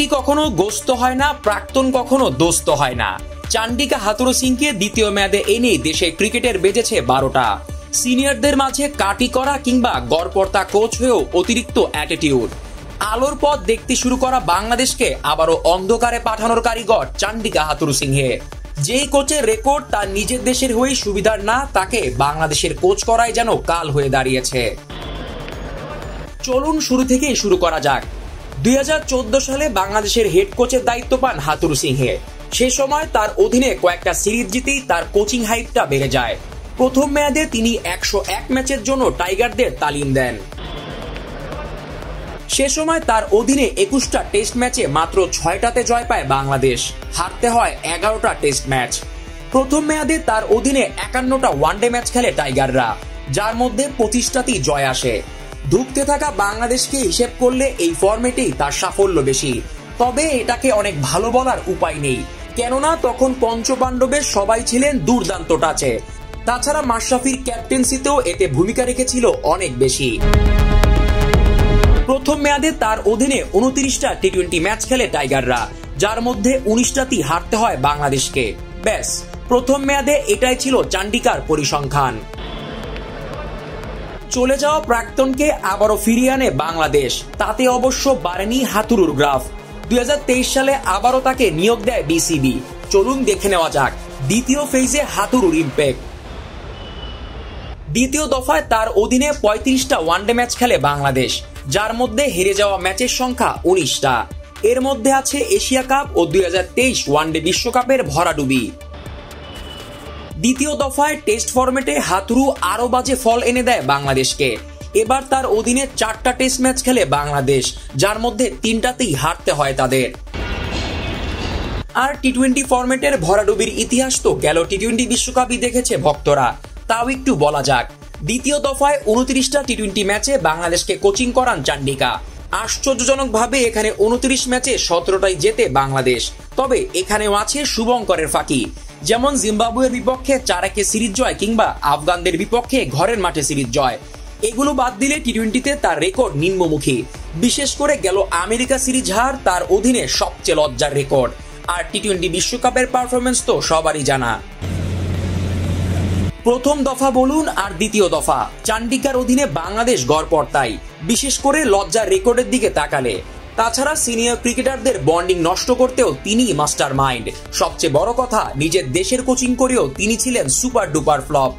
চান্ডি কখনো গোস্ত হয় না, প্রাক্তন কখনো দোস্ত হয় না। চান্ডিকা হাথুরু সিংকে দ্বিতীয় মেয়াদে এনে দেশে ক্রিকেটের বেজেছে 12টা। সিনিয়রদের মাঝে কাটি করা কিংবা গড়পড়তা কোচ হয়েও অতিরিক্ত অ্যাটিটিউড। আলোর পথ দেখতে শুরু করা বাংলাদেশকে আবারও অন্ধকারে পাঠানোর কারিগর চান্ডিকা হাথুরু সিংহে। যে কোচের রেকর্ড তার নিজের দেশের হয়ে সুবিধার না, তাকে বাংলাদেশের কোচ করাই যেন কাল হয়ে দাঁড়িয়েছে। চলুন শুরু থেকেই শুরু করা যাক। 2014 সালে বাংলাদেশের হেড কোচের দায়িত্ব পান হাথুরু সিংহে। সে সময় তার অধীনে কয়েকটা সিরিজ জিতেই তার কোচিং হাইপটা বেড়ে যায়। প্রথম মেয়াদে তিনি 101 ম্যাচের জন্য টাইগারদের তালিম দেন। সে সময় তার অধীনে 21টা টেস্ট ম্যাচে মাত্র 6টাতে জয় পায় বাংলাদেশ, হারতে হয় 11টা টেস্ট ম্যাচ। প্রথম মেয়াদে তার অধীনে 51টা ওয়ানডে ম্যাচ খেলে টাইগাররা, যার মধ্যে 25টাতেই জয় আসে। ধুঁকতে থাকা বাংলাদেশকে হিসেব করলে এই ফরম্যাটেই তার সাফল্য বেশি। তবে এটাকে অনেক ভালো বলার উপায় নেই, কেননা তখন পঞ্চপাণ্ডবের সবাই ছিলেন দুর্দান্ত টাচে। তাছাড়া মাশরাফির ক্যাপ্টেন্সিতেও এতে ভূমিকা রেখেছিল অনেক বেশি। প্রথম মেয়াদে তার অধীনে 29টা টি-20 ম্যাচ খেলে টাইগাররা, যার মধ্যে 19টাতেই হারতে হয় বাংলাদেশকে। ব্যাস, প্রথম মেয়াদে এটাই ছিল চান্ডিকার পরিসংখ্যান। চলে যাওয়া প্রাক্তনকে আবারও ফিরিয়ে আনে বাংলাদেশ, তাতে অবশ্য বাড়েনি হাথুরুর গ্রাফ। 2023 সালে আবারও তাকে নিয়োগ দেয় বিসিবি। চলুন দেখে নেওয়া যাক দ্বিতীয় ফেজে হাথুরুর ইম্প্যাক্ট। দ্বিতীয় দফায় তার অধীনে 35টা ওয়ানডে ম্যাচ খেলে বাংলাদেশ, যার মধ্যে হেরে যাওয়া ম্যাচের সংখ্যা 19টা। এর মধ্যে আছে এশিয়া কাপ ও 2023 ওয়ানডে বিশ্বকাপের ভরাডুবি। দ্বিতীয় দফায় টেস্ট ফরম্যাটে হাথুরু আরো বাজে ফল এনে দেয় বাংলাদেশকে। এবার তার অধীনে 4টা টেস্ট ম্যাচ খেলে বাংলাদেশ, যার মধ্যে 3টাতেই হারতে হয় তাদের। আর টি-20 ফরম্যাটের ভরাডুবির ইতিহাস তো গেল টি-20 বিশ্বকাপই দেখেছে ভক্তরা। তাও একটু বলা যাক। দ্বিতীয় দফায় 29টা টি-20 ম্যাচে বাংলাদেশকে কোচিং করান চান্ডিকা। আশ্চর্যজনকভাবে এখানে 29 ম্যাচে 17টাই জেতে বাংলাদেশ। তবে এখানেও আছে শুভঙ্করের ফাঁকি, যেমন জিম্বাবুয়ের বিপক্ষে 4-1 সিরিজ জয় কিংবা আফগানদের বিপক্ষে ঘরের মাঠে সিরিজ জয়। এগুলো বাদ দিলে টি-20তে তার রেকর্ড নিম্নমুখী। বিশেষ করে গেল আমেরিকা সিরিজ হার তার অধীনে সবচেয়ে লজ্জার রেকর্ড। আর টি-20 বিশ্বকাপের পারফরমেন্স তো সবারই জানা। প্রথম দফা বলুন আর দ্বিতীয় দফা, চান্ডিকার অধীনে বাংলাদেশ গড়পড়তাই, বিশেষ করে লজ্জার রেকর্ডের দিকে তাকালে। তাছাড়া সিনিয়র ক্রিকেটারদের বন্ডিং নষ্ট করতেও তিনি মাস্টার মাইন্ড। সবচেয়ে বড় কথা, নিজের দেশের কোচিং করেও তিনি ছিলেন সুপার ডুপার ফ্লপ।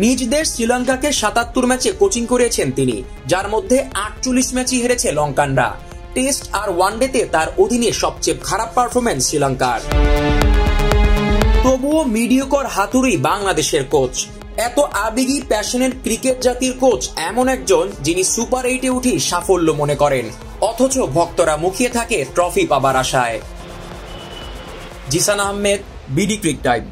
নিজ দেশ শ্রীলঙ্কাকে 77 ম্যাচে কোচিং করিয়েছেন তিনি, যার মধ্যে 48 ম্যাচই হেরেছে লঙ্কানরা। টেস্ট আর ওয়ানডেতে তার অধীনে সবচেয়ে খারাপ পারফরমেন্স শ্রীলঙ্কার। তবুও মিডিয়কর হাথুরুই বাংলাদেশের কোচ। এত আবেগী প্যাশনেট ক্রিকেট জাতির কোচ এমন একজন যিনি সুপার 8-এ উঠি সাফল্য মনে করেন, অথচ ভক্তরা মুখিয়ে থাকে ট্রফি পাবার আশায়। Zisan Ahmed, BD Crick time.